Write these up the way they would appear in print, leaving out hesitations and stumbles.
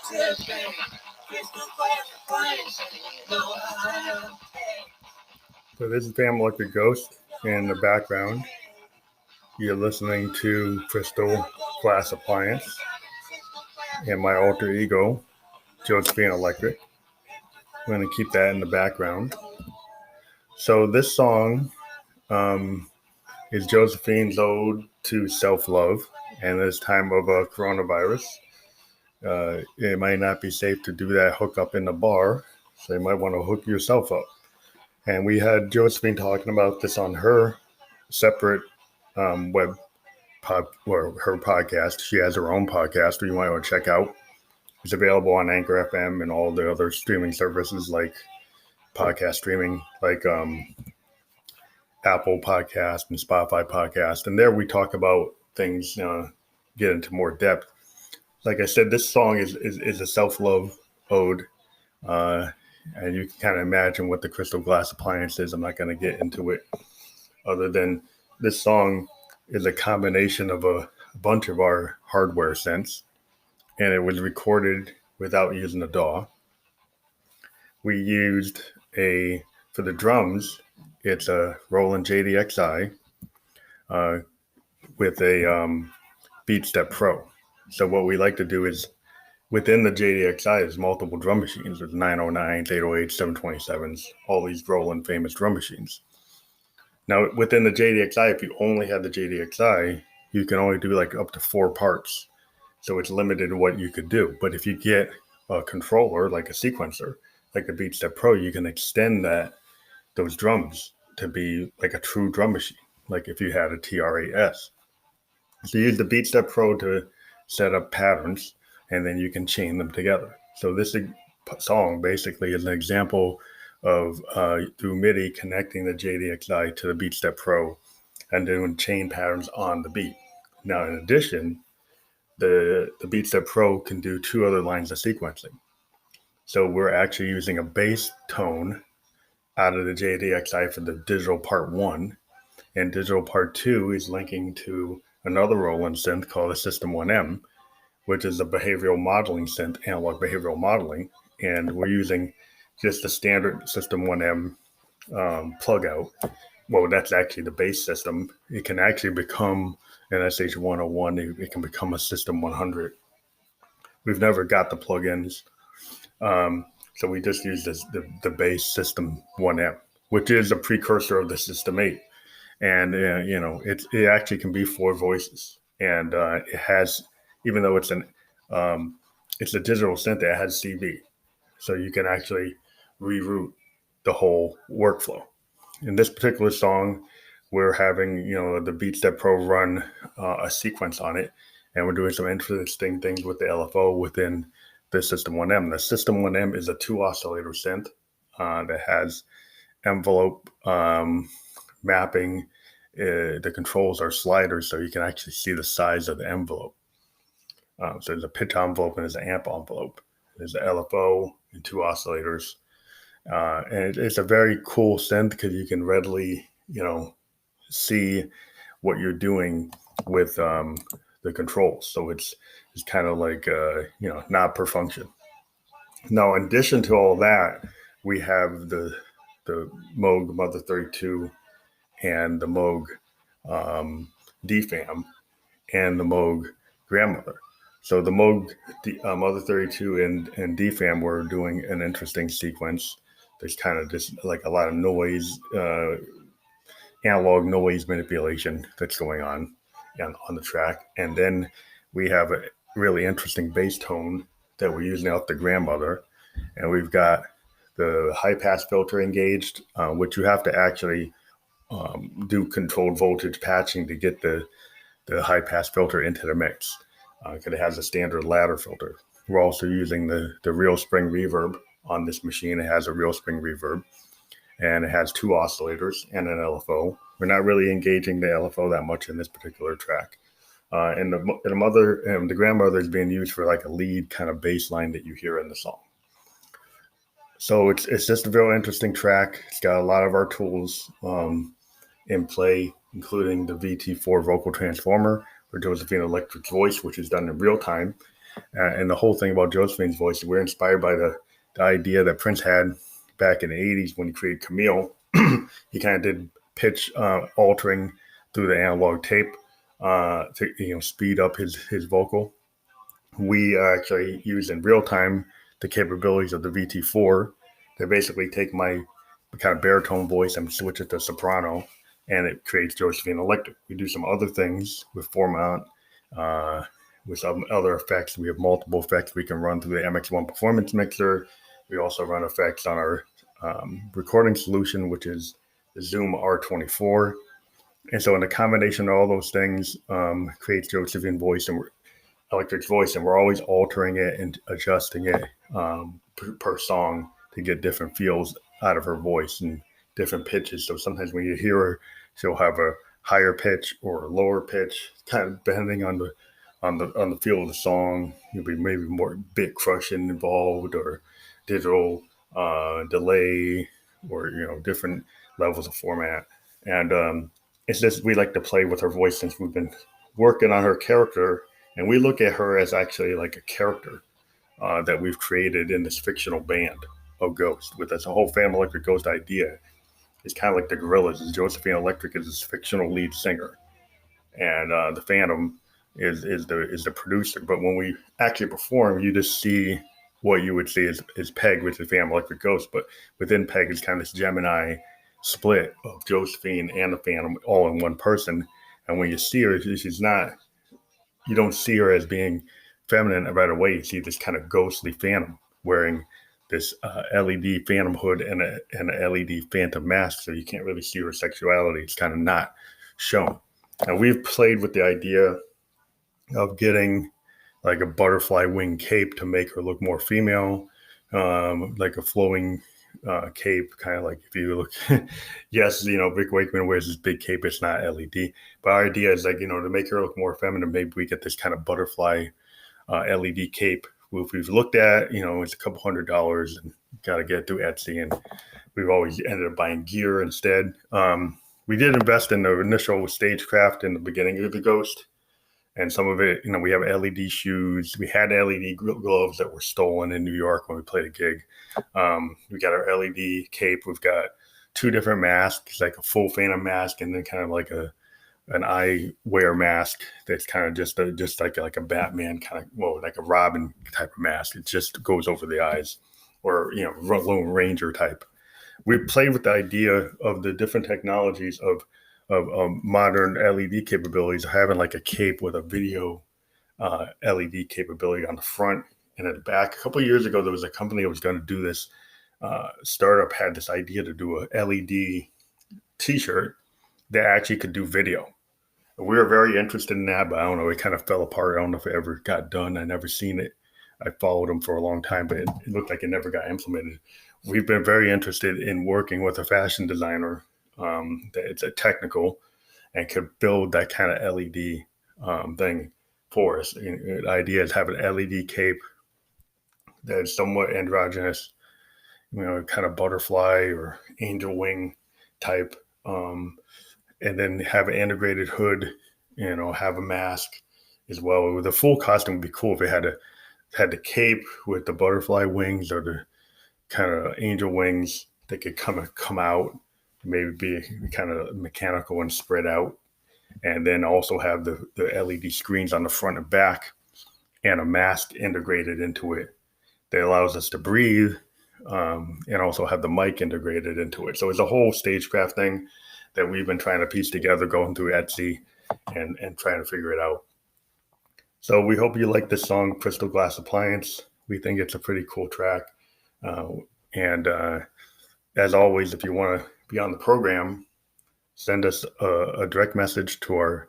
So this is Pam Electric Ghost in the background. You're listening to Crystal Glass Appliance and my alter ego, Josephine Electric. I'm going to keep that in the background. So this song is Josephine's ode to self-love. And this time of coronavirus, it might not be safe to do that hookup in the bar. So you might want to hook yourself up. And we had Josephine talking about this on her separate web or her podcast. She has her own podcast that you might want to check out. It's available on Anchor FM and all the other streaming services like podcast streaming, like Apple Podcast and Spotify Podcast. And there we talk about things, get into more depth. Like I said, this song is a self-love ode. And you can kind of imagine what the Crystal Glass Appliance is. I'm not going to get into it other than this song is a combination of a bunch of our hardware synths, and it was recorded without using a DAW. We used for the drums, it's a Roland JDXI with a BeatStep Pro. So what we like to do is within the JDXI is multiple drum machines. There's 909s, 808s, 727s, all these Roland famous drum machines. Now, within the JDXI, if you only had the JDXI, you can only do like up to 4 parts. So it's limited to what you could do. But if you get a controller, like a sequencer, like the BeatStep Pro, you can extend those drums to be like a true drum machine, like if you had a TR-8S. So you use the BeatStep Pro to set up patterns, and then you can chain them together. So this song basically is an example of through MIDI connecting the JDXI to the BeatStep Pro and doing chain patterns on the beat. Now, in addition, the BeatStep Pro can do 2 other lines of sequencing. So we're actually using a bass tone out of the JDXI for the digital part 1, and digital part 2 is linking to another Roland synth called the System 1M, which is a behavioral modeling synth, analog behavioral modeling. And we're using just the standard System 1M plug out. Well, that's actually the bass system. It can actually become an SH101. It can become a System 100. We've never got the plugins. So we just use the bass System 1M, which is a precursor of the System 8. And, it actually can be 4 voices. And it has, even though it's a digital synth, it has CV. So you can actually reroute the whole workflow. In this particular song, we're having, the BeatStep Pro run a sequence on it, and we're doing some interesting things with the LFO within the System 1M. The System 1M is a 2 oscillator synth that has envelope mapping. The controls are sliders, so you can actually see the size of the envelope. So there's a pitch envelope and there's an amp envelope. There's an LFO and 2 oscillators. And it's a very cool synth because you can readily, see what you're doing with the controls. So it's kind of like, not per function. Now, in addition to all that, we have the Moog Mother 32 and the Moog DFAM and the Moog Grandmother. So the Moog Mother 32 and DFAM were doing an interesting sequence. There's kind of just like a lot of noise, analog noise manipulation that's going on the track. And then we have a really interesting bass tone that we're using off the Grandmother. And we've got the high pass filter engaged, which you have to actually do controlled voltage patching to get the high pass filter into the mix. Because it has a standard ladder filter. We're also using the real spring reverb on this machine. It has a real spring reverb, and it has 2 oscillators and an LFO. We're not really engaging the LFO that much in this particular track. And the Grandmother is being used for like a lead kind of bass line that you hear in the song. So it's just a real interesting track. It's got a lot of our tools in play, including the VT4 vocal transformer for Josephine Electric's voice, which is done in real time. And the whole thing about Josephine's voice, we're inspired by the idea that Prince had back in the 80s when he created Camille. He kind of did pitch altering through the analog tape to speed up his vocal. We actually use in real time the capabilities of the VT4 to basically take my kind of baritone voice and switch it to soprano, and it creates Josephine Electric. We do some other things with Formant, with some other effects. We have multiple effects we can run through the MX1 Performance Mixer. We also run effects on our recording solution, which is the Zoom R24. And so in the combination of all those things creates Josephine voice and Electric's voice, and we're always altering it and adjusting it per song to get different feels out of her voice and different pitches. So sometimes when you hear her, she'll have a higher pitch or a lower pitch, kind of depending on the feel of the song. You'll be maybe more bit crushing involved, or digital delay, or different levels of format. And it's just we like to play with her voice since we've been working on her character. And we look at her as actually like a character that we've created in this fictional band of Ghost. With this whole Phantom Electric Ghost idea, it's kind of like the Gorillaz. Josephine Electric is this fictional lead singer, and the Phantom is the producer. But when we actually perform, you just see what you would see is Peg, which is Phantom Electric Ghost. But within Peg is kind of this Gemini split of Josephine and the Phantom all in one person. And when you see her, she's not. You don't see her as being feminine right away. You see this kind of ghostly phantom wearing this LED phantom hood and an LED phantom mask, so you can't really see her sexuality. It's kind of not shown. And we've played with the idea of getting like a butterfly wing cape to make her look more female, like a flowing cape, kind of like if you look, yes, Rick Wakeman wears this big cape. It's not LED, but our idea is like, to make her look more feminine, maybe we get this kind of butterfly LED cape. We've looked at, it's a couple $100 and got to get it through Etsy. And we've always ended up buying gear instead. We did invest in the initial stagecraft in the beginning of the Ghost. And some of it, we have LED shoes. We had LED gloves that were stolen in New York when we played a gig. We got our LED cape. We've got 2 different masks, like a full Phantom mask, and then kind of like an eyewear mask that's kind of just like a Batman kind of, like a Robin type of mask. It just goes over the eyes, or Lone Ranger type. We played with the idea of the different technologies of modern LED capabilities, having like a cape with a video LED capability on the front and at the back. A couple of years ago, there was a company that was going to do this. Startup had this idea to do a LED T-shirt that actually could do video. We were very interested in that, but I don't know, it kind of fell apart. I don't know if it ever got done. I never seen it. I followed them for a long time, but it looked like it never got implemented. We've been very interested in working with a fashion designer it's a technical and could build that kind of LED thing for us. The idea is have an LED cape that is somewhat androgynous, kind of butterfly or angel wing type, and then have an integrated hood, have a mask as well. With a full costume would be cool if it had the cape with the butterfly wings or the kind of angel wings that could come out, maybe be kind of mechanical and spread out, and then also have the LED screens on the front and back and a mask integrated into it that allows us to breathe, and also have the mic integrated into it. So it's a whole stagecraft thing that we've been trying to piece together, going through Etsy and trying to figure it out. So we hope you like this song, Crystal Glass Appliance. We think it's a pretty cool track. And as always, if you want to be on the program, send us a direct message to our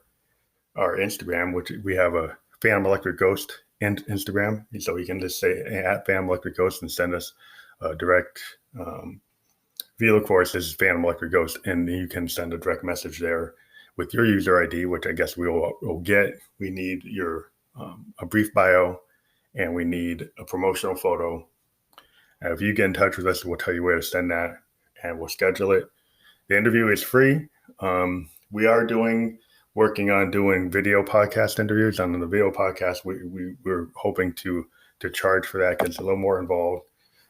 Instagram, which we have a Phantom Electric Ghost Instagram. So you can just say at Phantom Electric Ghost and send us a direct, of course, this is Phantom Electric Ghost, and you can send a direct message there with your user ID, which I guess we'll get. We need your a brief bio, and we need a promotional photo. And if you get in touch with us, we'll tell you where to send that, and we'll schedule it. The interview is free. We are doing working on doing video podcast interviews. On the video podcast, we're hoping to charge for that because it's a little more involved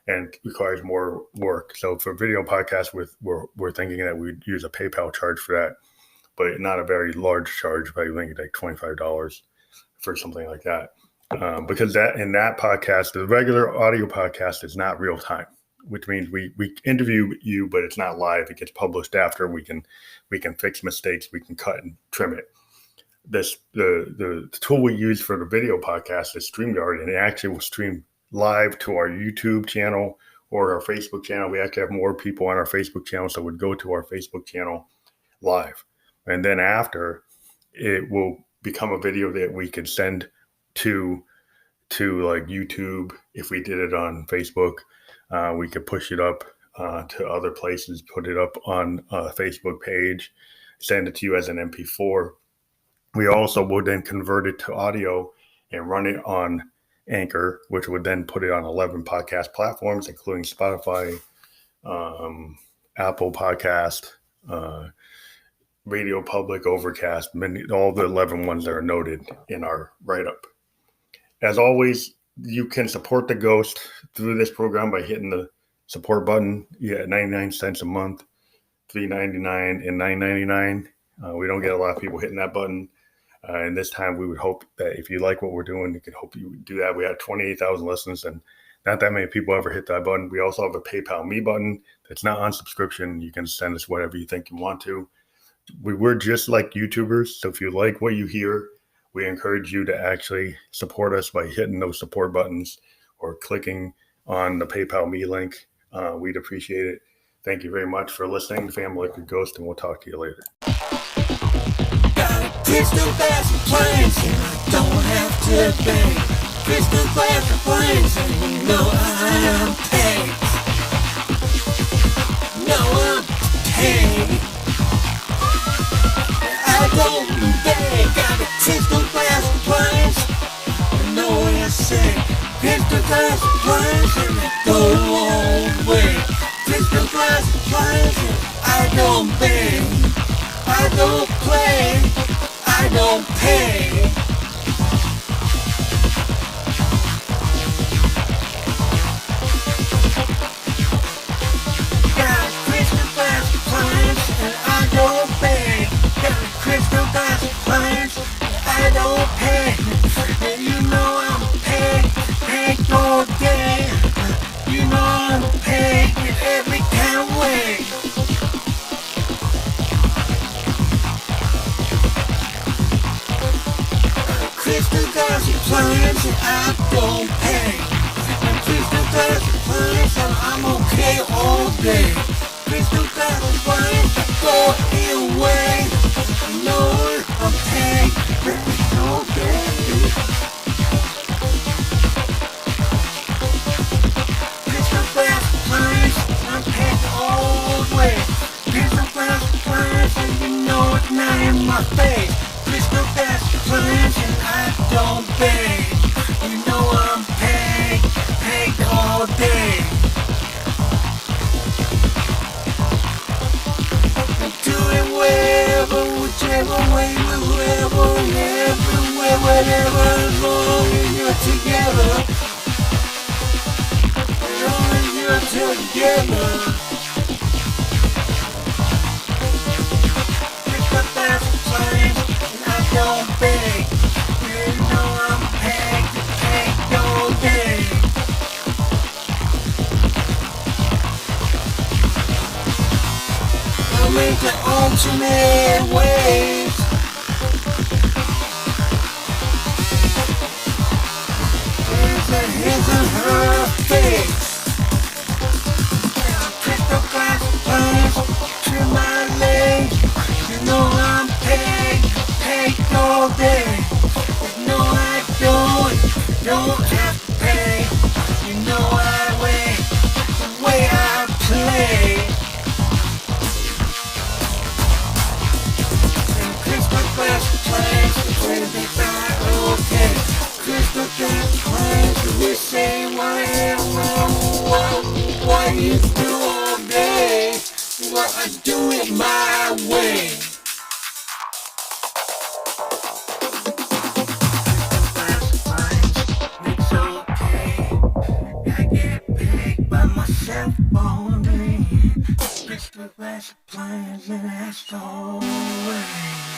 and requires more work. So for video podcasts, we're thinking that we'd use a PayPal charge for that, but not a very large charge, probably like $25 for something like that. Because in that podcast, the regular audio podcast is not real time, which means we interview you, but it's not live. It gets published after. We can fix mistakes. We can cut and trim it. The tool we use for the video podcast is StreamYard, and it actually will stream live to our YouTube channel or our Facebook channel. We actually have more people on our Facebook channel, so we'd go to our Facebook channel live. And then after, it will become a video that we can send to like YouTube. If we did it on Facebook, we could push it up to other places, put it up on a Facebook page, send it to you as an MP4. We also would then convert it to audio and run it on Anchor, which would then put it on 11 podcast platforms, including Spotify, Apple Podcast, Radio Public, Overcast, all the 11 ones that are noted in our write-up. As always, you can support the Ghost through this program by hitting the support button. You get 99 cents a month, $3.99 and $9.99. We don't get a lot of people hitting that button. And this time we would hope that if you like what we're doing, you could hope you would do that. We had 28,000 listens and not that many people ever hit that button. We also have a PayPal Me button that's not on subscription. You can send us whatever you think you want to. We're just like YouTubers. So if you like what you hear, we encourage you to actually support us by hitting those support buttons or clicking on the PayPal Me link. We'd appreciate it. Thank you very much for listening to Family Electric Ghost, and we'll talk to you later. Crystal Glass Appliance, and I don't have to pay. Crystal Glass Appliance, and you know I'm paid. No, I'm paid. I don't beg. Got a Crystal Glass Appliance, you know what I say. Crystal Glass Appliance, and I go a long way. Crystal Glass Appliance, and I don't beg. I don't play. I don't pay. Got a Crystal Glass Appliance and I don't pay. Got a Crystal Glass Appliance and I don't pay. And you know I'm paid all day. You know I'm paid in every kind of way. Crystal Glass Appliance and I don't pay. And Crystal Glass Appliance and I'm okay all day. Crystal Glass Appliance, I go either way. You know I'm paid all day. Crystal Glass Appliance, I'm paid all way. Crystal Glass Appliance and you know it's not in my face. Crystal Glass Appliance and I don't pay. You know I'm paid all day. I do it wherever, whichever way, wherever, everywhere, whatever, as long as you're together. As long as you're together. Crystal Glass Appliance. Don't beg, you know I'm paid all day. I make the ultimate waves. Here's a her face. Crystal Glass Appliance to my legs. You know I'm paid all day. No, I don't have to pay. You know I wait the way I play. And Crystal Glass Appliance, the way they buy, okay. Crystal Glass Appliance, we say what you do all day. Well, I do it my way. yourself on me. Crystal glass appliance and that's all way.